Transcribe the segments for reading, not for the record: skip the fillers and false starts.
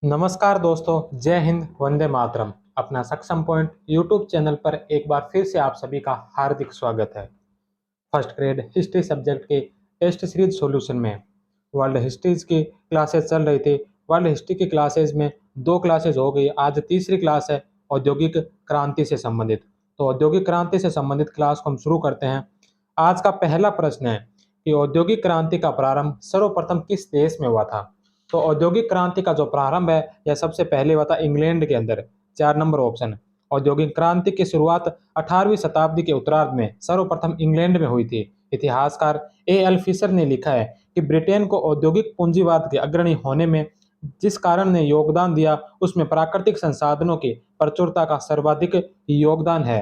नमस्कार दोस्तों, जय हिंद, वंदे मातरम। अपना सक्षम पॉइंट यूट्यूब चैनल पर एक बार फिर से आप सभी का हार्दिक स्वागत है। फर्स्ट ग्रेड हिस्ट्री सब्जेक्ट के टेस्ट सीरीज सॉल्यूशन में वर्ल्ड हिस्ट्रीज की क्लासेस चल रही थी। वर्ल्ड हिस्ट्री की क्लासेस में दो क्लासेस हो गई, आज तीसरी क्लास है औद्योगिक क्रांति से संबंधित। तो औद्योगिक क्रांति से संबंधित क्लास को हम शुरू करते हैं। आज का पहला प्रश्न है कि औद्योगिक क्रांति का प्रारंभ सर्वप्रथम किस देश में हुआ था। तो औद्योगिक क्रांति का जो प्रारंभ है यह सबसे पहले हुआ था इंग्लैंड के अंदर। 4 नंबर ऑप्शन। औद्योगिक क्रांति की शुरुआत 18वीं शताब्दी के उत्तरार्ध में सर्वप्रथम इंग्लैंड में हुई थी। इतिहासकार एल फिशर ने लिखा है कि ब्रिटेन को औद्योगिक पूंजीवाद के अग्रणी होने में जिस कारण ने योगदान दिया उसमें प्राकृतिक संसाधनों की प्रचुरता का सर्वाधिक योगदान है।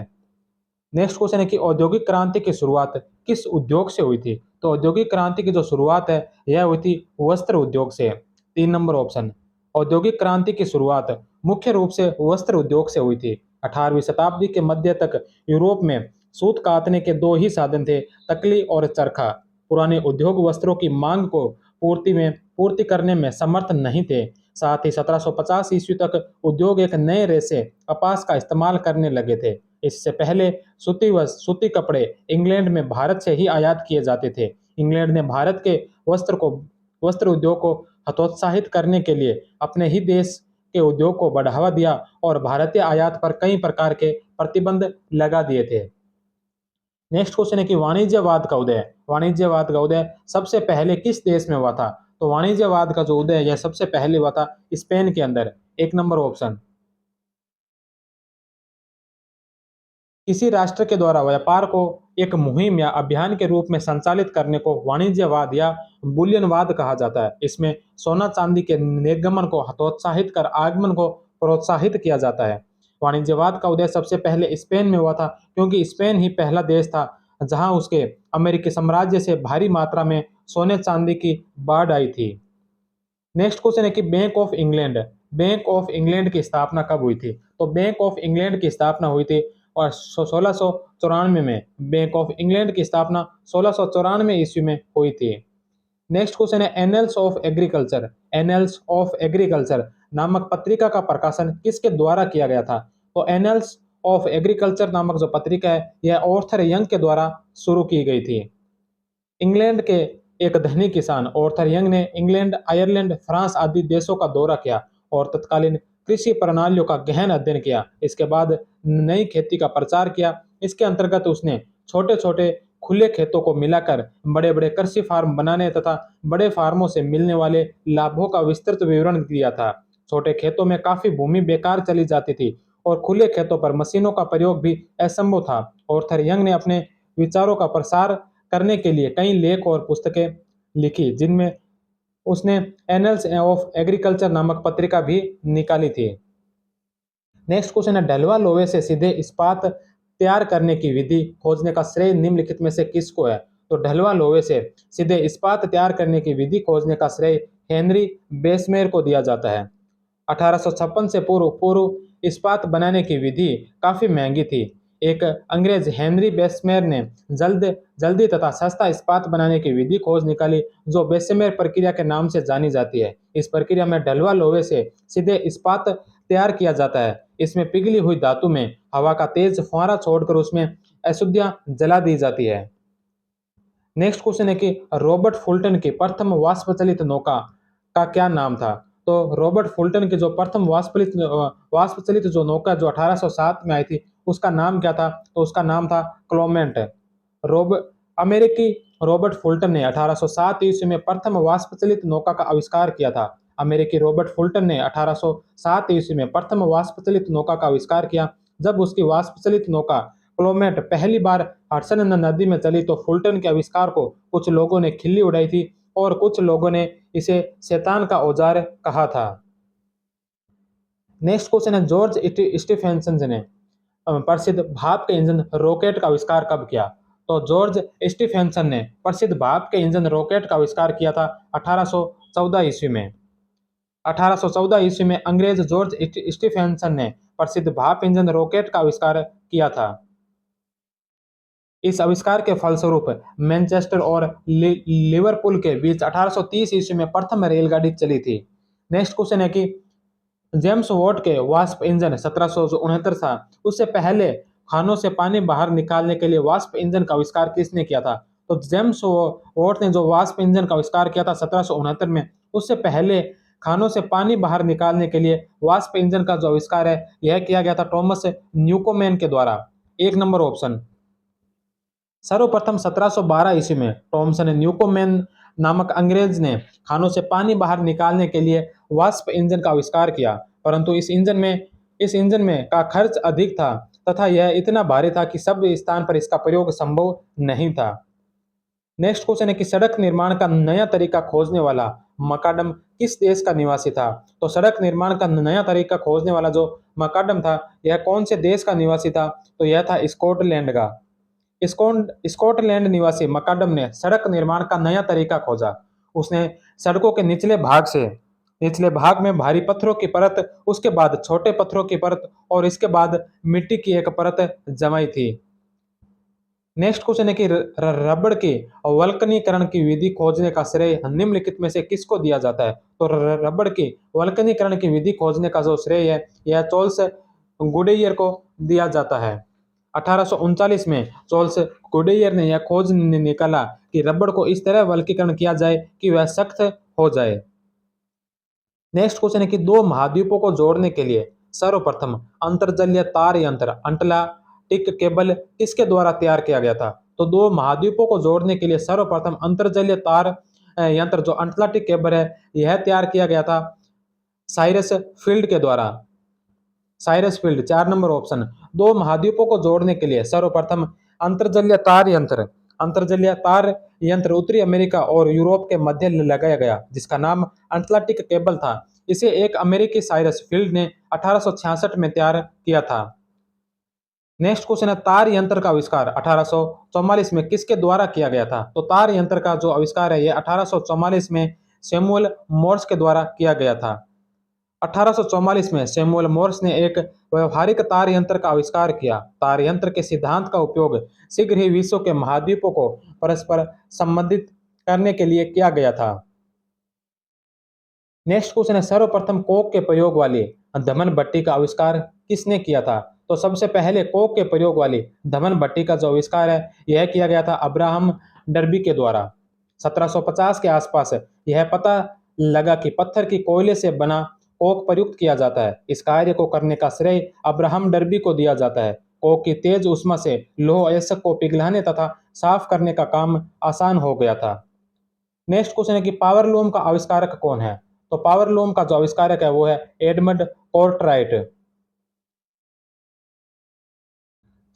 नेक्स्ट क्वेश्चन है कि औद्योगिक क्रांति की शुरुआत किस उद्योग से हुई थी। तो औद्योगिक क्रांति की जो शुरुआत है यह हुई थी वस्त्र उद्योग से। 3 नंबर ऑप्शन। औद्योगिक क्रांति की शुरुआत मुख्य रूप से वस्त्र उद्योग से हुई थी। 18वीं शताब्दी के मध्य तक यूरोप में सूत कातने के दो ही साधन थे, तकली और चरखा। पुराने उद्योग वस्त्रों की मांग को पूर्ति करने में समर्थ नहीं थे। साथ ही 1750 ईस्वी तक उद्योग एक नए रेशे कपास का इस्तेमाल करने लगे थे। इससे पहले सूती कपड़े इंग्लैंड में भारत से ही आयात किए जाते थे। इंग्लैंड ने भारत के वस्त्र उद्योग को हतोत्साहित करने के लिए अपने ही देश के उद्योग को बढ़ावा दिया और भारतीय आयात पर कई प्रकार के प्रतिबंध लगा दिए थे। नेक्स्ट क्वेश्चन है कि वाणिज्यवाद का उदय सबसे पहले किस देश में हुआ था। तो वाणिज्यवाद का जो उदय है यह सबसे पहले हुआ था स्पेन के अंदर। 1 नंबर ऑप्शन। किसी राष्ट्र के द्वारा व्यापार को एक मुहिम या अभियान के रूप में संचालित करने को वाणिज्यवाद या बुलियनवाद कहा जाता है। इसमें सोना चांदी के निर्गमन को हतोत्साहित कर आगमन को प्रोत्साहित किया जाता है। वाणिज्यवाद का उदय सबसे पहले स्पेन में हुआ था, क्योंकि स्पेन ही पहला देश था जहां उसके अमेरिकी साम्राज्य से भारी मात्रा में सोने चांदी की बाढ़ आई थी। नेक्स्ट क्वेश्चन है कि बैंक ऑफ इंग्लैंड की स्थापना कब हुई थी। तो बैंक ऑफ इंग्लैंड की स्थापना हुई थी और 1694 में बैंक ऑफ इंग्लैंड की स्थापना 1694 ईस्वी में हुई थी। नेक्स्ट क्वेश्चन है एनल्स ऑफ एग्रीकल्चर नामक पत्रिका का प्रकाशन किसके द्वारा किया गया था। तो एनल्स ऑफ एग्रीकल्चर नामक जो पत्रिका है यह ऑर्थर यंग के द्वारा शुरू की गई थी। इंग्लैंड के एक धनी किसान ऑर्थर यंग ने इंग्लैंड, आयरलैंड, फ्रांस आदि देशों का दौरा किया और तत्कालीन कृषि प्रणालियों का गहन अध्ययन किया। इसके बाद नई खेती का प्रचार किया। इसके अंतर्गत उसने छोटे छोटे खुले खेतों को मिलाकर बड़े बड़े कृषि फार्म बनाने तथा बड़े फार्मों से मिलने वाले लाभों का विस्तृत विवरण दिया था। छोटे खेतों में काफी भूमि बेकार चली जाती थी और खुले खेतों पर मशीनों का प्रयोग भी असंभव था। ऑर्थर यंग ने अपने विचारों का प्रसार करने के लिए कई लेख और पुस्तकें लिखी, जिनमें उसने एनल्स ऑफ एग्रीकल्चर नामक पत्रिका भी निकाली थी। नेक्स्ट क्वेश्चन है ढलवा लोहे से सीधे इस्पात तैयार करने की विधि खोजने का श्रेय निम्नलिखित में से किसको है। तो ढलवा लोहे से सीधे इस्पात तैयार करने की विधि खोजने का श्रेय हेनरी बेसमेयर को दिया जाता है। 1856 से पूर्व पूर्व इस्पात बनाने की विधि काफी महंगी थी। एक अंग्रेज हेनरी बेसमेयर ने जल्दी तथा सस्ता इस्पात बनाने की विधि खोज निकाली, जो बेसमेयर प्रक्रिया के नाम से जानी जाती है। इस प्रक्रिया में ढलवा लोहे से सीधे इस्पात तैयार किया जाता है। इसमें पिघली हुई धातु में हवा का तेज फुहारा छोड़कर उसमें अशुद्धियां जला दी जाती है। नेक्स्ट क्वेश्चन है कि रॉबर्ट फुल्टन की प्रथम वाष्पचलित नौका का क्या नाम था। तो रॉबर्ट फुल्टन की जो प्रथम वाष्पचलित जो नौका जो 1807 में आई थी उसका नाम क्या था। तो उसका नाम था क्लोमेंट। रोब अमेरिकी रॉबर्ट फुल्टन ने 1807 ईस्वी में प्रथम वाष्पचलित नौका का आविष्कार किया था। अमेरिकी रॉबर्ट फुल्टन ने 1807 ईस्वी में प्रथम वाष्पचलित नौका का आविष्कार किया। जब उसकी वाष्पचलित नौका क्लोमेट पहली बार हडसन नदी में चली तो फुल्टन के आविष्कार को कुछ लोगों ने खिल्ली उड़ाई थी और कुछ लोगों ने इसे शैतान का औजार कहा था। नेक्स्ट क्वेश्चन है जॉर्ज स्टीफेंसन ने प्रसिद्ध भाप के इंजन रॉकेट का आविष्कार कब किया। तो जॉर्ज स्टीफेंसन ने प्रसिद्ध भाप के इंजन रॉकेट का आविष्कार किया था 1814 ईस्वी में। 1814 ईस्वी में अंग्रेज जॉर्ज स्टीफेंसन ने प्रसिद्ध भाप इंजन रॉकेट का आविष्कार किया था। इस आविष्कार के फलस्वरूप मैनचेस्टर और लिवरपूल के बीच 1830 ईस्वी में प्रथम रेलगाड़ी चली थी। नेक्स्ट क्वेश्चन है कि जेम्स वॉट के वास्प इंजन 1769 था। उससे पहले खानों से पानी बाहर निकालने के लिए वास्प इंजन का आविष्कार किसने किया था? तो जेम्स वॉट ने जो वास्प इंजन का आविष्कार किया था 1769 में, उससे पहले खानों से पानी बाहर निकालने के लिए वास्प इंजन का जो आविष्कार है यह किया गया था थॉमस न्यूकोमेन के द्वारा। एक नंबर ऑप्शन। सर्वप्रथम 1712 ईस्वी में थॉमसन न्यूकोमेन नामक अंग्रेज ने खानों से पानी बाहर निकालने के लिए वास्प इंजन का आविष्कार किया, परंतु इस इंजन में का खर्च अधिक था तथा यह इतना भारी था कि सब स्थान पर इसका प्रयोग संभव नहीं था। नेक्स्ट क्वेश्चन है कि सड़क निर्माण का नया तरीका खोजने वाला मकाडम किस देश का निवासी था? तो सड़क निर्माण का नया तरीका खोजने वाला जो मकाडम था यह कौन से देश का निवासी था? तो यह था स्कॉटलैंड का। स्कॉटलैंड निवासी मकाडम ने सड़क निर्माण का नया तरीका खोजा। उसने सड़कों के निचले भाग में भारी पत्थरों की परत, उसके बाद छोटे पत्थरों की परत और इसके बाद मिट्टी की एक परत जमाई थी। नेक्स्ट क्वेश्चन है कि रबड़ के वल्कनीकरण की विधि खोजने का श्रेय निम्नलिखित में से किसको दिया जाता है? तो रबड़ की वल्कनीकरण की विधि खोजने का जो श्रेय है यह चार्ल्स गुडियर को दिया जाता है। 1839 में चार्ल्स गुडियर ने यह खोज निकाला कि रबड़ को इस तरह वल्कीकरण किया जाए कि वह सख्त हो जाए। नेक्स्ट क्वेश्चन है कि दो महाद्वीपों को जोड़ने के लिए सर्वप्रथम अंतरजलीय तार यंत्र अंटार्कटिक केबल किसके द्वारा तैयार किया गया था? तो दो महाद्वीपों को जोड़ने के लिए सर्वप्रथम अंतरजलीय तार यंत्र जो अंटार्कटिक केबल है यह तैयार किया गया था साइरस फील्ड के द्वारा। Cyrus field, 4 number option. दो महाद्वीपों को जोड़ने के लिए सर्वप्रथम अंतरजलीय तार यंत्र अंतरजलीय तार यंत्र उत्तरी अमेरिका और यूरोप के मध्य लगाया गया जिसका नाम अंटार्कटिक केबल था। इसे एक अमेरिकी साइरस फील्ड ने 1866 में तैयार किया था। नेक्स्ट क्वेश्चन है तार यंत्र का आविष्कार 1844 में किसके द्वारा किया गया था? तो तार यंत्र का जो आविष्कार है यह 1844 में सैमुअल मोर्स के द्वारा किया गया था। 1844 में सैमुअल मोर्स ने एक व्यवहारिक तार यंत्र का आविष्कार किया। तार यंत्र के सिद्धांत का उपयोग शीघ्र ही विश्व के महाद्वीपों को परस्पर संबंधित करने के लिए किया गया था। नेक्स्ट क्वेश्चन है सर्वप्रथम कोक के प्रयोग वाली धमन भट्टी का आविष्कार किसने किया था? तो सबसे पहले कोक के प्रयोग वाली धमन भट्टी का जो आविष्कार है यह किया गया था अब्राहम डर्बी के द्वारा। 1750 के आसपास यह पता लगा कि पत्थर की कोयले से बना कोक प्रयुक्त किया जाता है। इस कार्य को करने का श्रेय अब्राहम डर्बी को दिया जाता है। कोक की तेज उष्मा से लौह अयस्क को पिघलाने तथा साफ करने का काम आसान हो गया था। नेक्स्ट क्वेश्चन है कि पावर लूम का आविष्कारक कौन है? तो पावर लूम का जो आविष्कारक है वो है एडमंड कोर्टराइट।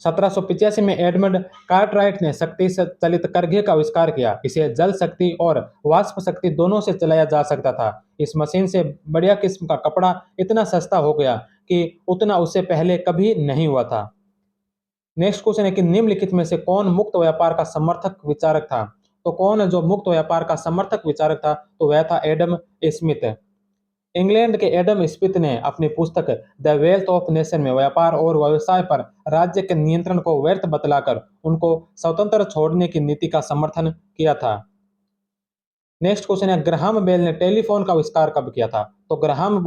1785 में एडमंड कार्टराइट ने शक्ति से चलित करघे का आविष्कार किया। इसे जल शक्ति और वाष्प शक्ति दोनों से चलाया जा सकता था। इस मशीन से बढ़िया किस्म का कपड़ा इतना सस्ता हो गया कि उतना उससे पहले कभी नहीं हुआ था। नेक्स्ट क्वेश्चन है कि निम्नलिखित में से कौन मुक्त व्यापार का समर्थक विचारक था? तो कौन है जो मुक्त व्यापार का समर्थक विचारक था? तो वह था एडम स्मिथ। इंग्लैंड के एडम स्मिथ ने अपनी पुस्तक द वेल्थ ऑफ नेशन में व्यापार और व्यवसाय पर राज्य के नियंत्रण को व्यर्थ बतलाकर उनको स्वतंत्र छोड़ने की नीति का समर्थन किया था। नेक्स्ट क्वेश्चन है ग्राहम बेल ने टेलीफोन का आविष्कार कब किया था? तो ग्राहम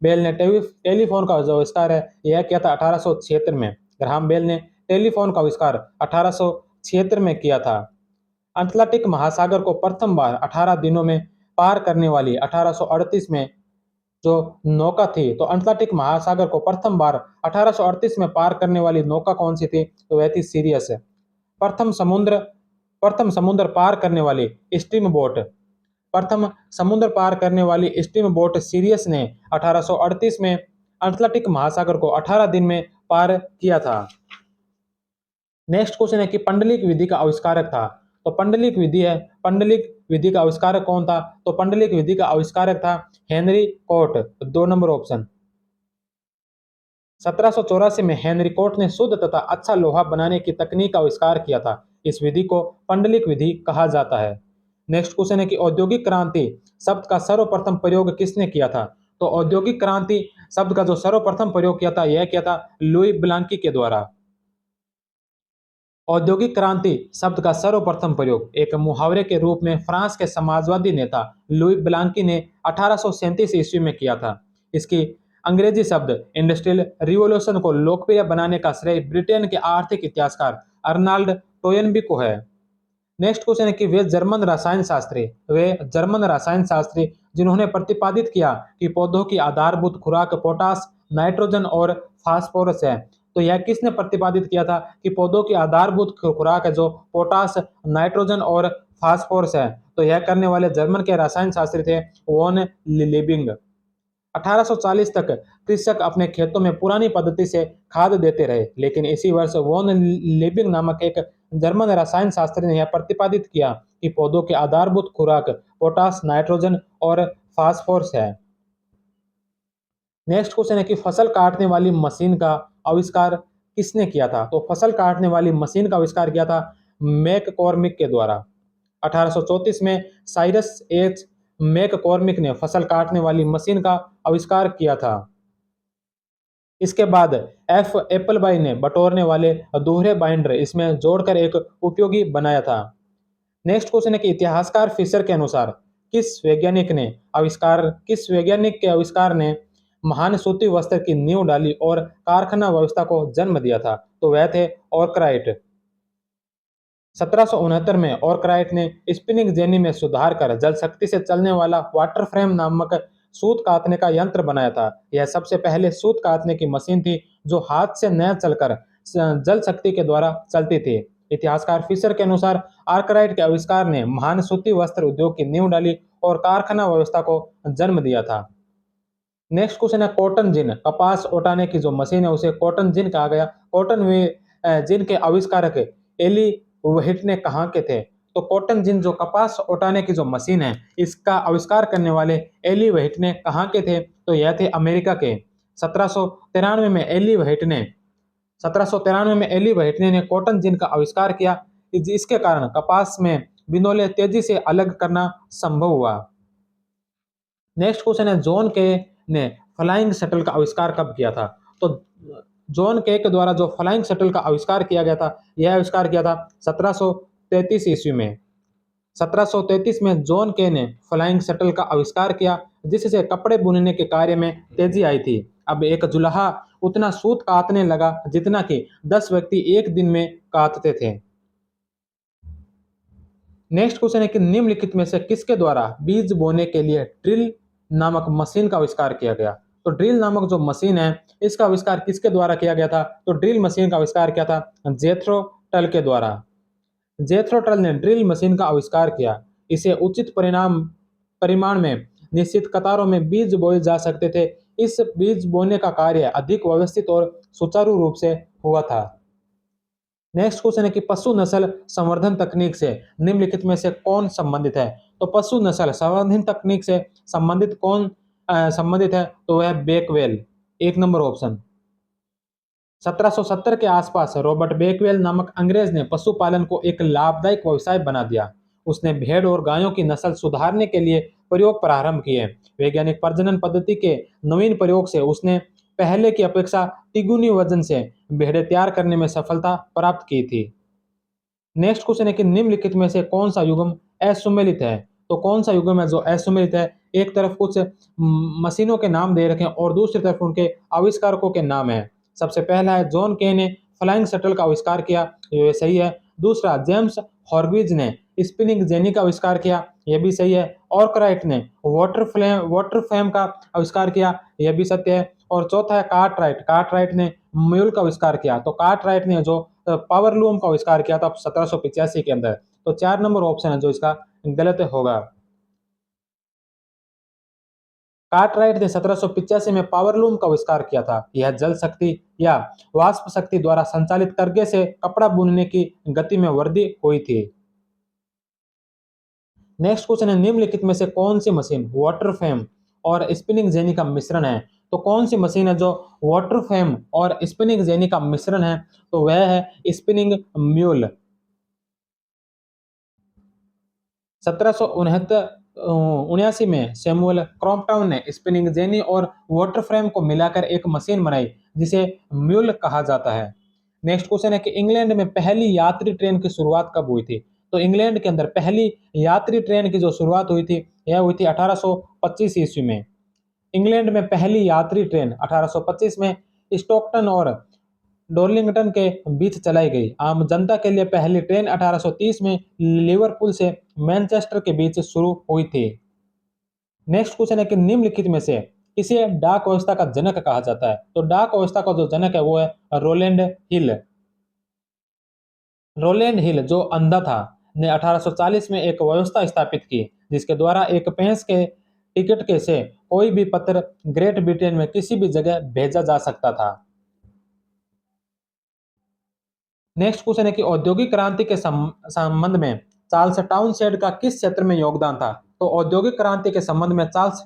बेल ने टेलीफोन का जो आविष्कार है यह किया था 1876 में। ग्राहम बेल ने टेलीफोन का आविष्कार 1876 में किया था। अटलांटिक महासागर को प्रथम बार 18 दिनों में पार करने वाली 1838 में जो नौका थी, तो अटलांटिक महासागर को प्रथम बार 1838 में पार करने वाली नौका कौन सी थी? तो वह थी सीरियस। प्रथम समुद्र प्रथम समुद्र पार करने वाली स्टीम बोट प्रथम समुद्र पार करने वाली स्टीम बोट सीरियस ने 1838 में अटलांटिक महासागर को 18 दिन में पार किया था। नेक्स्ट क्वेश्चन है कि पंडलिक विधि का आविष्कारक था। तो पंडलिक विधि का आविष्कारक कौन था? तो पंडलिक विधि का आविष्कारक था हेनरी कोट। 2 number option. 1784 में हेनरी कोट ने शुद्ध तथा अच्छा लोहा बनाने की तकनीक का आविष्कार किया था। इस विधि को पंडलिक विधि कहा जाता है। नेक्स्ट क्वेश्चन है कि औद्योगिक क्रांति शब्द का सर्वप्रथम प्रयोग किसने किया था? तो औद्योगिक क्रांति शब्द का जो सर्वप्रथम प्रयोग किया था यह किया था लुई ब्लांकी के द्वारा। औद्योगिक क्रांति शब्द का सर्वप्रथम प्रयोग एक मुहावरे के रूप में फ्रांस के समाजवादी नेता लुई ब्लांकी ने 1837 ईस्वी में किया था। इसकी अंग्रेजी शब्द इंडस्ट्रियल रिवॉल्यूशन को लोकप्रिय बनाने का श्रेय ब्रिटेन के आर्थिक इतिहासकार अर्नाल्ड टोयनबी को है। नेक्स्ट क्वेश्चन है कि वे जर्मन रसायन शास्त्री जिन्होंने प्रतिपादित किया कि पौधों की आधारभूत खुराक पोटास, नाइट्रोजन और फास्फोरस है। तो यह किसने प्रतिपादित किया था कि पौधों की आधारभूत खुराक है जो पोटास, नाइट्रोजन और फास्फोरस है। तो यह करने वाले जर्मन के रसायन शास्त्री थे वॉन लिबिंग। 1840 तक कृषक अपने खेतों में पुरानी पद्धति से खाद देते रहे, लेकिन इसी वर्ष वॉन लिबिंग नामक एक जर्मन रसायन शास्त्री ने यह प्रतिपादित किया कि पौधों के आधारभूत खुराक पोटास, नाइट्रोजन और फास्फोरस है। नेक्स्ट क्वेश्चन है कि फसल काटने वाली मशीन का आविष्कार किसने किया था। तो फसल काटने वाली मशीन का आविष्कार किया था मैककॉर्मिक के द्वारा। 1834 में साइरस एच मैककॉर्मिक ने फसल काटने वाली मशीन का आविष्कार किया था। इसके बाद एफ एप्पलबाई ने बटोरने वाले दोहरे बाइंडर इसमें जोड़कर एक उपयोगी बनाया था। नेक्स्ट क्वेश्चन है कि इतिहासकार फिशर के अनुसार किस वैज्ञानिक के आविष्कार ने महान सूती वस्त्र की नींव डाली और कारखाना व्यवस्था को जन्म दिया था। तो वह थे ऑर्कराइट। 1769 में ऑर्कराइट ने स्पिनिंग जेनी में सुधार कर जल शक्ति से चलने वाला वाटर फ्रेम नामक सूत कातने का यंत्र बनाया था। यह सबसे पहले सूत कातने की मशीन थी जो हाथ से न चलकर जल शक्ति के द्वारा चलती थी। इतिहासकार फिशर के अनुसार आर्कराइट के आविष्कार ने महान सूती वस्त्र उद्योग की नींव डाली और कारखाना व्यवस्था को जन्म दिया था। नेक्स्ट क्वेश्चन है कॉटन जिन, कपास उठाने की जो मशीन है उसे कॉटन जिन कहा गया। जिन के आविष्कारक एली व्हिटने कहाँ के थे। तो कॉटन जिन जो कपास उठाने की जो मशीन है इसका आविष्कार करने वाले एली व्हिटने कहाँ के थे। तो यह थे अमेरिका के। 1793 में एली व्हिटने ने कॉटन जिन का आविष्कार किया। इसके कारण कपास में बिनोले तेजी से अलग करना संभव हुआ। नेक्स्ट क्वेश्चन है जॉन के ने फ्लाइंग शटल का आविष्कार कब किया था। तो जॉन के द्वारा जो फ्लाइंग शटल का आविष्कार किया गया था यह आविष्कार किया था 1733 ईस्वी में। 1733 में जॉन के ने फ्लाइंग शटल का आविष्कार किया जिससे कपड़े बुनने के कार्य में तेजी आई थी। अब एक जुलाहा उतना सूत काटने लगा जितना कि 10 व्यक्ति एक दिन में काटते थे। नेक्स्ट क्वेश्चन है कि निम्नलिखित में से किसके द्वारा बीज बोने के लिए ड्रिल नामक मशीन का आविष्कार किया गया। तो ड्रिल नामक जो मशीन है इसका आविष्कार किसके द्वारा किया गया था। तो ड्रिल मशीन का आविष्कार किया था जेथ्रो टल के द्वारा। जेथ्रो टल ने ड्रिल मशीन का आविष्कार किया। इसे उचित परिमाण में निश्चित कतारों में बीज बोए जा सकते थे। इस बीज बोने का कार्य अधिक व्यवस्थित और सुचारू रूप से हुआ था। नेक्स्ट क्वेश्चन है कि पशु नस्ल संवर्धन तकनीक से निम्नलिखित में से कौन संबंधित है। तो पशु नस्ल संवर्धन तकनीक से संबंधित कौन संबंधित है। तो वह बेकवेल, 1 नंबर ऑप्शन। 1770 के आसपास रॉबर्ट बेकवेल नामक अंग्रेज ने पशुपालन को एक लाभदायक व्यवसाय बना दिया। उसने भेड़ और गायों की नस्ल सुधारने के लिए प्रयोग प्रारंभ किए। वैज्ञानिक प्रजनन पद्धति के नवीन प्रयोग से उसने पहले की अपेक्षा तिगुनी वजन से भेड़ें तैयार करने में सफलता प्राप्त की थी। नेक्स्ट क्वेश्चन है कि निम्नलिखित में से कौन सा युग्म असुमेलित है। तो कौन सा युग्म है जो असुमेलित है। एक तरफ कुछ मशीनों के नाम दे रखे हैं और दूसरी तरफ उनके आविष्कारकों के नाम है। सबसे पहला है जॉन के ने फ्लाइंग शटल का आविष्कार किया, ये सही है। दूसरा जेम्स हॉर्गविज ने स्पिनिंग जेनी का आविष्कार किया, यह भी सही है। ऑर्कराइट ने वाटर फ्रेम का आविष्कार किया, यह भी सत्य है। और चौथा है कार्टराइट ने म्यूल का आविष्कार किया। तो कार्टराइट ने जो पावर लूम का आविष्कार किया था 1785 के अंदर। तो 4 नंबर ऑप्शन है जो इसका गलत होगा। कार्टराइट ने 1785 में पावर लूम का आविष्कार किया था। यह जल शक्ति या वाष्प शक्ति द्वारा संचालित करगे से कपड़ा बुनने की गति में वृद्धि हुई थी। नेक्स्ट क्वेश्चन है निम्नलिखित में से कौन सी मशीन वाटर फ्रेम और स्पिनिंग जेनी का मिश्रण है। तो कौन सी मशीन है जो वाटर फ्रेम और स्पिनिंग जेनी का मिश्रण है। तो वह है स्पिनिंग म्यूल। 1779 में सैमुअल क्रॉम्पटन ने स्पिनिंग जेनी और वाटर फ्रेम को मिलाकर एक मशीन बनाई जिसे म्यूल कहा जाता है। नेक्स्ट क्वेश्चन है कि इंग्लैंड में पहली यात्री ट्रेन की शुरुआत कब हुई थी। तो इंग्लैंड के अंदर पहली यात्री ट्रेन की जो शुरुआत हुई थी यह हुई थी 1825 ईस्वी में। इंग्लैंड में पहली यात्री ट्रेन 1825 में स्टोकटन और डोर्लिंगटन के बीच चलाई गई। आम जनता के लिए पहली ट्रेन 1830 में लिवरपूल से मैनचेस्टर के बीच शुरू हुई थी। नेक्स्ट क्वेश्चन है कि निम्नलिखित में से किसे डाक व्यवस्था का जनक कहा जाता है? तो डाक व्यवस्था का जो जनक है वो है रोलैंड हिल। रोलैंड हिल जो अंधा था ने 1840 में एक व्यवस्था स्थापित की जिसके द्वारा एक पैंस के टिकट के से कोई भी पत्र ग्रेट ब्रिटेन में किसी भी जगह भेजा जा सकता था। नेक्स्ट क्वेश्चन है कि औद्योगिक क्रांति के संबंध में चार्ल्स टाउनशेंड का किस क्षेत्र में योगदान था? तो औद्योगिक क्रांति के संबंध में चार्ल्स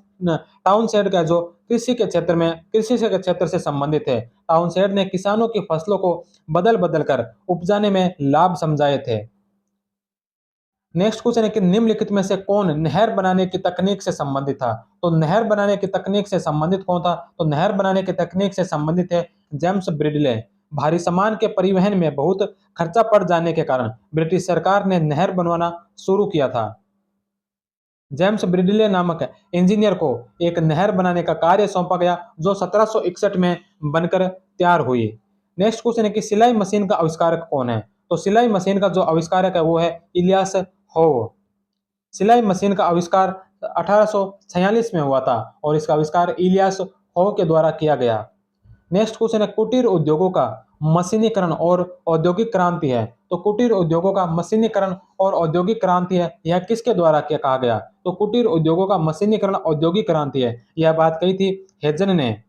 टाउनशेंड का जो कृषि के क्षेत्र से संबंधित है। टाउनशेंड ने किसानों की फसलों को बदल बदल कर उपजाने में लाभ समझाए थे। नेक्स्ट क्वेश्चन है कि निम्नलिखित में से कौन नहर बनाने की तकनीक से संबंधित था? तो नहर बनाने की तकनीक से संबंधित कौन था? तो नहर बनाने की तकनीक से संबंधित है जेम्स ब्रिडले। भारी सामान के परिवहन में बहुत खर्चा पड़ जाने के कारण ब्रिटिश सरकार ने नहर बनवाना शुरू किया था। जेम्स ब्रिडले नामक इंजीनियर को एक नहर बनाने का कार्य सौंपा गया जो 1761 में बनकर तैयार हुई। नेक्स्ट क्वेश्चन है कि सिलाई मशीन का आविष्कारक कौन है? तो सिलाई मशीन का जो आविष्कारक है वो है इलियास होव। सिलाई मशीन का आविष्कार 1846 में हुआ था और इसका आविष्कार इलियास होव के द्वारा किया गया। नेक्स्ट क्वेश्चन है कुटीर उद्योगों का मशीनीकरण और औद्योगिक क्रांति है। तो कुटीर उद्योगों का मशीनीकरण और औद्योगिक क्रांति है यह किसके द्वारा क्या कहा गया? तो कुटीर उद्योगों का मशीनीकरण औद्योगिक क्रांति है यह बात कही थी हेजन ने।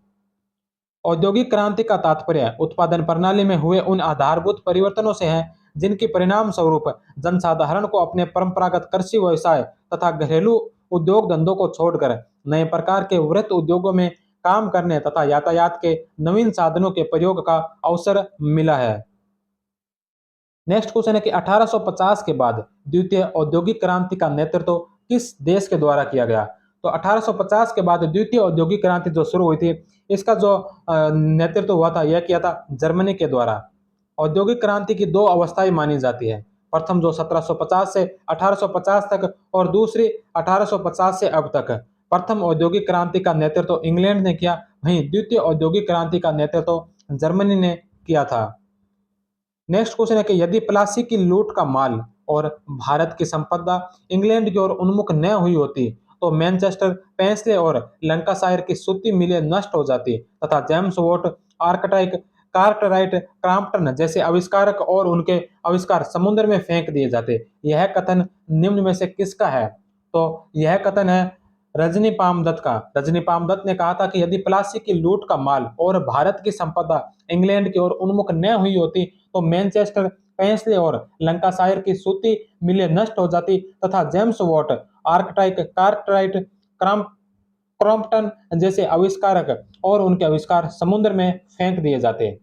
औद्योगिक क्रांति का तात्पर्य उत्पादन प्रणाली में हुए उन आधारभूत परिवर्तनों से है जिनके परिणाम स्वरूप जनसाधारण को अपने परंपरागत कृषि व्यवसाय तथा घरेलू उद्योग धंधों को छोड़कर नए प्रकार के वृहत उद्योगों में काम करने तथा यातायात के नवीन साधनों के प्रयोग का अवसर मिला है। नेक्स्ट क्वेश्चन है कि 1850 के बाद द्वितीय औद्योगिक क्रांति का नेतृत्व किस देश के द्वारा किया गया? तो 1850 के बाद द्वितीय औद्योगिक क्रांति जो शुरू हुई थी इसका जो नेतृत्व हुआ था यह किया था जर्मनी के द्वारा। औद्योगिक क्रांति की दो अवस्थाएं मानी जाती है। प्रथम जो 1750 से 1850 तक और दूसरी 1850 से अब तक। प्रथम औद्योगिक क्रांति का नेतृत्व इंग्लैंड ने किया, वहीं द्वितीय औद्योगिक क्रांति का नेतृत्व जर्मनी ने किया था। नेक्स्ट क्वेश्चन है कि यदि प्लासी की लूट का माल और भारत की संपदा इंग्लैंड की ओर उन्मुख न हुई होती तो मैनचेस्टर, पेंसले और लंकाशायर की सूती मिलें नष्ट हो जाती तथा जेम्स वोट, आर्कटाइक, कार्टराइट, क्रॉम्पटन जैसे आविष्कारक और उनके आविष्कार समुद्र में फेंक दिए जाते। यह कथन निम्न में से किसका है? तो यह कथन है रजनी पामदत्त का। रजनी पामदत्त ने कहा था कि यदि प्लासी की लूट का माल और भारत की संपदा इंग्लैंड की ओर उन्मुख न हुई होती तो मैनचेस्टर, पेंसले और लंकाशायर की सूती मिलें नष्ट हो जाती तथा जेम्स वॉट, आर्कटाइक, कार्टराइट, क्रॉम्पटन जैसे आविष्कारक और उनके आविष्कार समुद्र में फेंक दिए जाते।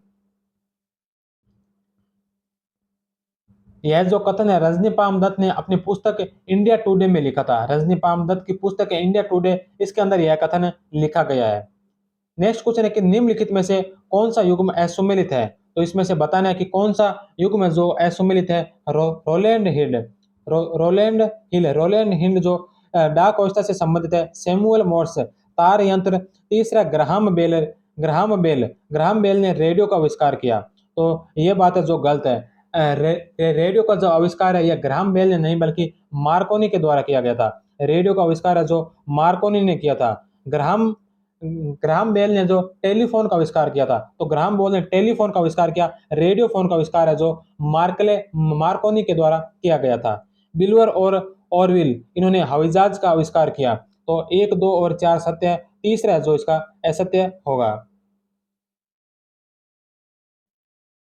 यह जो कथन है रजनी पामदत्त ने अपनी पुस्तक इंडिया टुडे में लिखा था। रजनी पामदत्त की पुस्तक है इंडिया टुडे, इसके अंदर यह कथन लिखा गया है। नेक्स्ट क्वेश्चन है कि निम्नलिखित में से कौन सा युग्म असुमेलित है? तो इसमें से बताना है कि कौन सा युग्म है जो असुमेलित है। रोलैंड हिल रोलैंड रोलैंड हिल जो डाक व्यवस्था से संबंधित है। सैमुअल मोर्स तार यंत्र। तीसरा ग्राहम बेल ने रेडियो का आविष्कार किया। तो ये बात है जो गलत है। रेडियो का जो आविष्कार है यह ग्राहम बेल ने नहीं बल्कि मार्कोनी के द्वारा किया गया था। रेडियो का आविष्कार है जो मार्कोनी ने किया था। ग्राहम ग्राहम बेल ने जो टेलीफोन का आविष्कार किया था, तो ग्राहम बेल ने टेलीफोन का आविष्कार किया। रेडियो फोन का आविष्कार है जो मार्कोनी के द्वारा किया गया था। बिल्वर और ऑरविल इन्होंने हवाई जहाज का आविष्कार किया। तो 1, 2 और 4 सत्य है, तीसरा है जो इसका असत्य होगा।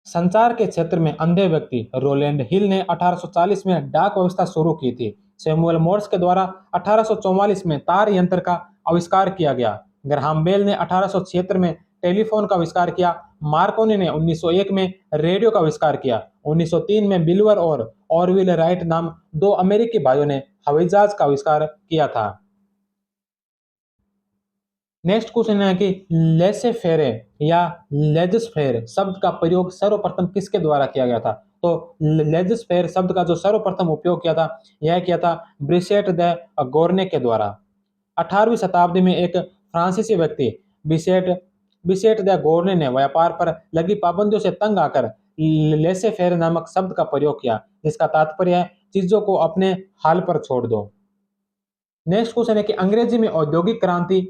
संचार के क्षेत्र में अंधे व्यक्ति रोलैंड हिल ने 1840 में डाक व्यवस्था शुरू की थी। सैमुअल मोर्स के द्वारा 1844 में तार यंत्र का आविष्कार किया गया। ग्राहम बेल ने 1876 में टेलीफोन का आविष्कार किया। मार्कोनी ने 1901 में रेडियो का आविष्कार किया। 1903 में बिल्वर और ऑरविल राइट नाम दो अमेरिकी भाइयों ने हवाई जहाज का आविष्कार किया था। नेक्स्ट क्वेश्चन है कि लेसे फेरे या लेजस फेर शब्द का प्रयोग सर्वप्रथम किसके द्वारा किया गया था? तो लेजस फेर शब्द का जो सर्वप्रथम उपयोग किया था यह किया था ब्रिसेट द गोर्ने के द्वारा। 18वीं शताब्दी में एक फ्रांसीसी व्यक्ति बिसेट बिसेट द गोर्ने ने व्यापार पर लगी पाबंदियों से तंग आकर लेसे फेर नामक शब्द का प्रयोग किया, जिसका तात्पर्य है चीजों को अपने हाल पर छोड़ दो। नेक्स्ट क्वेश्चन है कि अंग्रेजी में औद्योगिक क्रांति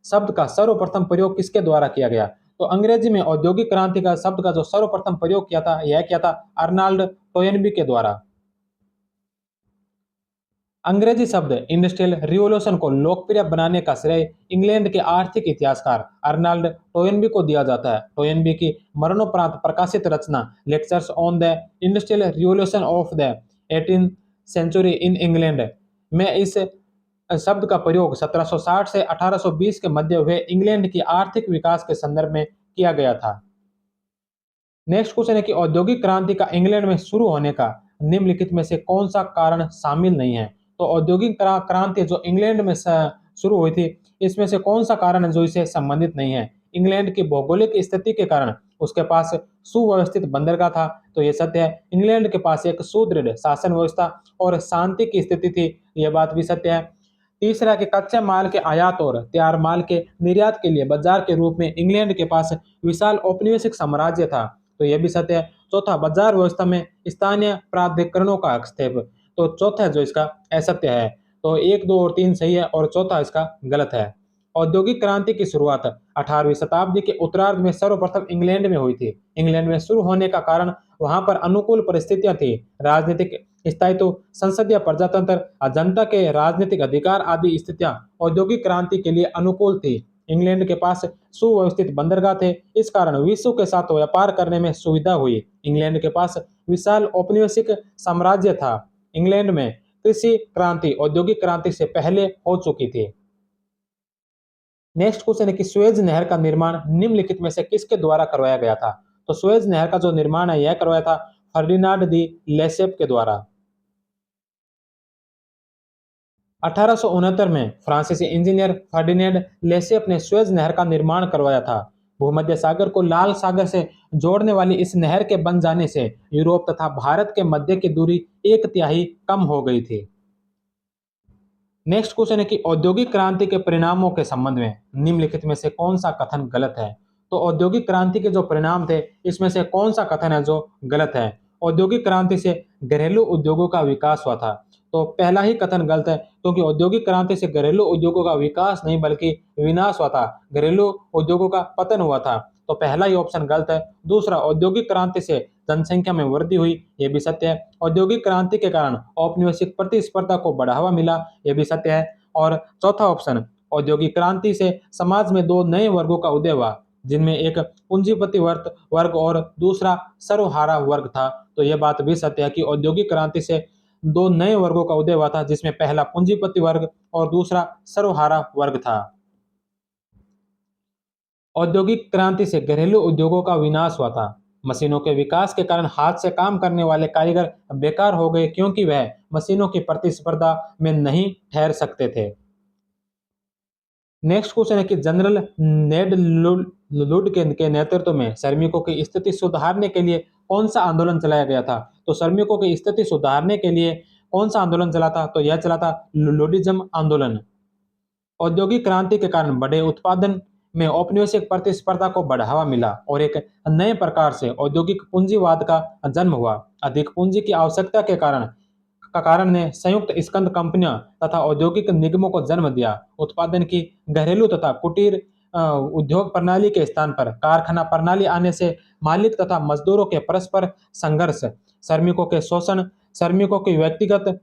शब्द का सर्वप्रथम प्रयोग किसके द्वारा किया गया? तो अंग्रेजी में औद्योगिक क्रांति का शब्द का जो सर्वप्रथम प्रयोग किया था अर्नाल्ड टोयनबी के द्वारा। अंग्रेजी शब्द इंडस्ट्रियल रिवॉल्यूशन को लोकप्रिय बनाने का श्रेय इंग्लैंड के आर्थिक इतिहासकार अर्नाल्ड टोयनबी को दिया जाता है। टोयनबी की मरणोपरांत प्रकाशित रचना lectures on the industrial revolution of the 18th century in England में इस शब्द का प्रयोग 1760 से 1820 के मध्य हुए इंग्लैंड की आर्थिक विकास के संदर्भ में किया गया था। नेक्स्ट क्वेश्चन है कि औद्योगिक क्रांति का इंग्लैंड में शुरू होने का निम्नलिखित में से कौन सा कारण शामिल नहीं है? तो औद्योगिक क्रांति जो इंग्लैंड में शुरू हुई थी, इसमें से कौन सा कारण है जो इसे संबंधित नहीं है? इंग्लैंड की भौगोलिक स्थिति के कारण उसके पास सुव्यवस्थित बंदरगाह था, तो यह सत्य है। इंग्लैंड के पास एक सुदृढ़ शासन व्यवस्था और शांति की स्थिति थी, यह बात भी सत्य है। तीसरा कि कच्चे माल के आयात और तैयार माल के निर्यात के लिए बाजार के रूप में इंग्लैंड के पास विशाल औपनिवेशिक साम्राज्य था, तो यह भी सत्य है। चौथा, बाजार व्यवस्था में स्थानीय प्राधिकरणों का हस्तक्षेप, तो चौथा जो इसका असत्य है। तो एक, दो और तीन सही है और चौथा इसका गलत है। औद्योगिक क्रांति की शुरुआत 18वीं शताब्दी के उत्तरार्ध में सर्वप्रथम इंग्लैंड में हुई थी। इंग्लैंड में शुरू होने का कारण वहां पर अनुकूल परिस्थितियां थी, राजनीतिक स्थायित्व, संसदीय प्रजातंत्र, जनता के राजनीतिक अधिकार आदि स्थितियां औद्योगिक क्रांति के लिए अनुकूल थी। इंग्लैंड के पास सुव्यवस्थित बंदरगाह थे, इस कारण विश्व के साथ व्यापार करने में सुविधा हुई। इंग्लैंड के पास विशाल औपनिवेशिक साम्राज्य था। इंग्लैंड में कृषि क्रांति औद्योगिक क्रांति से पहले हो चुकी थी। नेक्स्ट क्वेश्चन है कि सुएज नहर का निर्माण निम्नलिखित में से किसके द्वारा करवाया गया था? तो सुएज नहर का जो निर्माण है यह करवाया था फर्डिनांड दी लेसेप के द्वारा। 1869 में फ्रांसीसी इंजीनियर फर्डिनेंड लेसेप ने सुएज नहर का निर्माण करवाया था। भूमध्य सागर को लाल सागर से जोड़ने वाली इस नहर के बन जाने से यूरोप तथा भारत के मध्य की दूरी 1/3 कम हो गई थी। नेक्स्ट क्वेश्चन है कि औद्योगिक क्रांति के परिणामों के संबंध में निम्नलिखित में से कौन सा कथन गलत है? तो औद्योगिक क्रांति के जो परिणाम थे इसमें से कौन सा कथन है जो गलत है? औद्योगिक क्रांति से घरेलू उद्योगों का विकास हुआ था, तो पहला ही कथन गलत है, क्योंकि औद्योगिक क्रांति से घरेलू उद्योगों का विकास नहीं बल्कि विनाश हुआ था, घरेलू उद्योगों का पतन हुआ था, तो पहला ही ऑप्शन गलत है। दूसरा, औद्योगिक क्रांति से जनसंख्या में वृद्धि हुई, यह भी सत्य है। औद्योगिक क्रांति के कारण औपनिवेशिक प्रतिस्पर्धा को बढ़ावा मिला, यह भी सत्य है। और चौथा ऑप्शन, औद्योगिक क्रांति से समाज में दो नए वर्गों का उदय हुआ, जिनमें एक पूंजीपति वर्ग और दूसरा सर्वहारा वर्ग था, तो यह बात भी सत्य है कि औद्योगिक क्रांति से दो नए वर्गों का उदय हुआ था, जिसमें पहला पूंजीपति वर्ग और दूसरा सर्वहारा वर्ग था। औद्योगिक क्रांति से घरेलू उद्योगों का विनाश हुआ था। मशीनों के विकास के कारण हाथ से काम करने वाले कारीगर बेकार हो गए, क्योंकि वह मशीनों की प्रतिस्पर्धा में नहीं ठहर सकते थे। नेक्स्ट क्वेश्चन है कि जनरल नेड लुड के नेतृत्व में श्रमिकों की स्थिति सुधारने के लिए कौन सा आंदोलन चलाया गया था? तो श्रमिकों की स्थिति सुधारने के लिए कौन सा आंदोलन चला था? तो यह चला था लुडिज्म आंदोलन। औद्योगिक क्रांति के कारण बड़े उत्पादन में औपनिवेशिक प्रतिस्पर्धा को बढ़ावा मिला और एक नए प्रकार से औद्योगिक पूंजीवाद का जन्म हुआ। अधिक पूंजी की आवश्यकता के कारण ने संयुक्त स्कंद कंपनियां तथा औद्योगिक निगमों को जन्म दिया। उत्पादन की घरेलू तथा कुटीर उद्योग प्रणाली के स्थान पर कारखाना प्रणाली आने से मालिक तथा मजदूरों के परस्पर संघर्ष, श्रमिकों के शोषण, श्रमिकों की व्यक्तिगत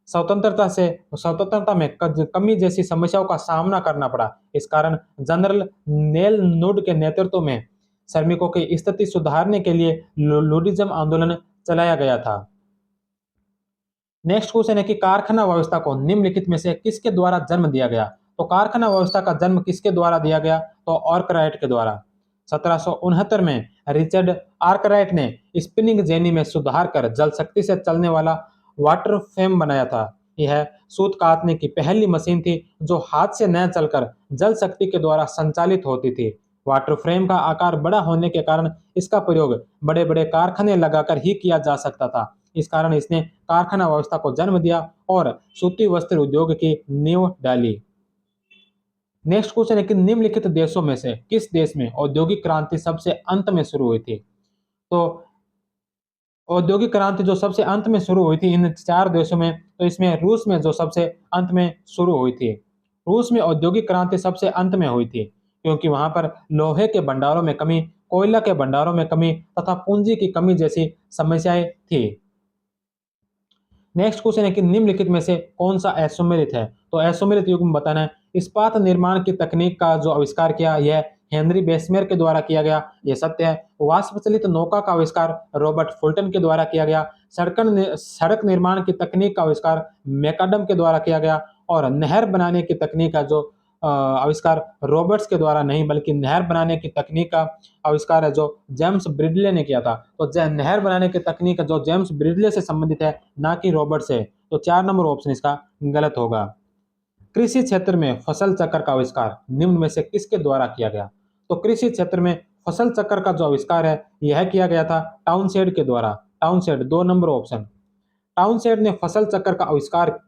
स्वतंत्रता में कमी जैसी समस्याओं का सामना करना पड़ा। इस कारण जनरल नेल नुड के नेतृत्व में श्रमिकों की स्थिति सुधारने के लिए लुडिज्म आंदोलन चलाया गया था। नेक्स्ट क्वेश्चन है कि कारखाना व्यवस्था को निम्नलिखित में से किसके द्वारा जन्म दिया गया? तो कारखाना व्यवस्था का जन्म किसके द्वारा दिया गया? तो आर्कराइट के द्वारा। 1769 में रिचर्ड आर्कराइट ने स्पिनिंग जेनी में सुधार कर जल शक्ति से चलने वाला वाटर फ्रेम बनाया था। यह सूत काटने की पहली मशीन थी जो हाथ से न चलकर जल शक्ति के द्वारा संचालित होती थी। वाटर फ्रेम का आकार बड़ा होने के कारण इसका प्रयोग बड़े बड़े कारखाने लगाकर ही किया जा सकता था। इस कारण इसने कारखाना व्यवस्था को जन्म दिया और सूती वस्त्र उद्योग की नींव डाली। नेक्स्ट क्वेश्चन है कि निम्नलिखित देशों में से किस देश में औद्योगिक क्रांति सबसे अंत में शुरू हुई थी? तो औद्योगिक क्रांति जो सबसे अंत में शुरू हुई थी इन 4 देशों में, तो इसमें रूस में जो सबसे अंत में शुरू हुई थी। रूस में औद्योगिक क्रांति सबसे अंत में हुई थी, क्योंकि वहाँ पर लोहे के भंडारों में कमी, कोयला के भंडारों में कमी तथा पूंजी की कमी जैसी समस्याएं थी। नेक्स्ट क्वेश्चन है कि निम्नलिखित में से कौन सा असम्मिलित है? तो असम्मिलित युग में बताना है। इस्पात निर्माण की तकनीक का जो आविष्कार किया यह हेनरी बेसमेर के द्वारा किया गया, यह सत्य है। वाष्प चलित नौका का आविष्कार रॉबर्ट फुल्टन के द्वारा किया गया। सड़क निर्माण की तकनीक का आविष्कार मैकडम के द्वारा किया गया। और नहर बनाने की तकनीक का जो आविष्कार रॉबर्ट्स के द्वारा नहीं बल्कि नहर बनाने की तकनीक का आविष्कार है जो जेम्स ब्रिडले ने किया था। तो नहर बनाने की तकनीक जो जेम्स ब्रिडले से संबंधित है, ना कि रॉबर्ट से। तो 4 नंबर ऑप्शन इसका गलत होगा। कृषि क्षेत्र में फसल चक्र का आविष्कार निम्न में से किसके द्वारा किया गया? तो कृषि क्षेत्र में फसल चक्र का जो आविष्कार है यह किया गया था टाउनशेंड के द्वारा। Townshend 2 number option. टाउनशेंड ने फसल चक्र का आविष्कार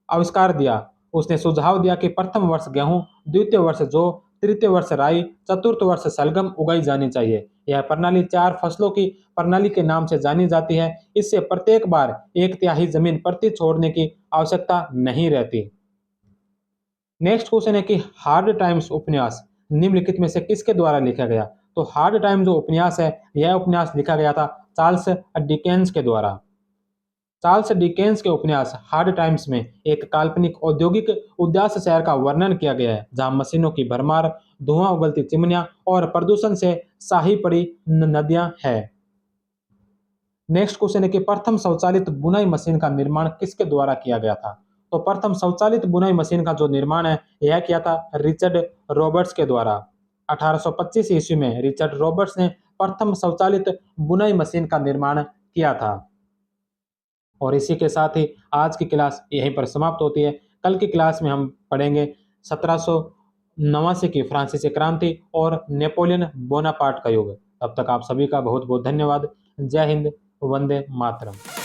आविष्कार दिया। उसने सुझाव दिया कि प्रथम वर्ष गेहूं, द्वितीय वर्ष जौ, तृतीय वर्ष राई, चतुर्थ वर्ष सलगम उगाई जानी चाहिए। यह प्रणाली 4 फसलों की प्रणाली के नाम से जानी जाती है। इससे प्रत्येक बार 1/3 जमीन प्रति छोड़ने की आवश्यकता नहीं रहती। नेक्स्ट क्वेश्चन है कि हार्ड टाइम्स उपन्यास निम्नलिखित में से किसके द्वारा लिखा गया? तो हार्ड टाइम जो उपन्यास है यह उपन्यास लिखा गया था चार्ल्स डिकेंस के द्वारा। चार्ल्स डिकेंस के उपन्यास हार्ड टाइम्स में एक काल्पनिक औद्योगिक उदास शहर का वर्णन किया गया है, जहां मशीनों की भरमार, धुआं उगलती चिमनियां और प्रदूषण से साही पड़ी नदियां हैं। नेक्स्ट क्वेश्चन है कि प्रथम स्वचालित बुनाई मशीन का निर्माण किसके द्वारा किया गया था? तो प्रथम स्वचालित बुनाई मशीन का जो निर्माण है यह किया था रिचर्ड रॉबर्ट्स के द्वारा। 1825 ईस्वी में रिचर्ड रॉबर्ट्स ने प्रथम स्वचालित बुनाई मशीन का निर्माण किया था। और इसी के साथ ही आज की क्लास यहीं पर समाप्त होती है। कल की क्लास में हम पढ़ेंगे 1789 की फ्रांसीसी क्रांति और नेपोलियन बोनापार्ट का युग। तब तक आप सभी का बहुत बहुत धन्यवाद। जय हिंद, वंदे मातरम।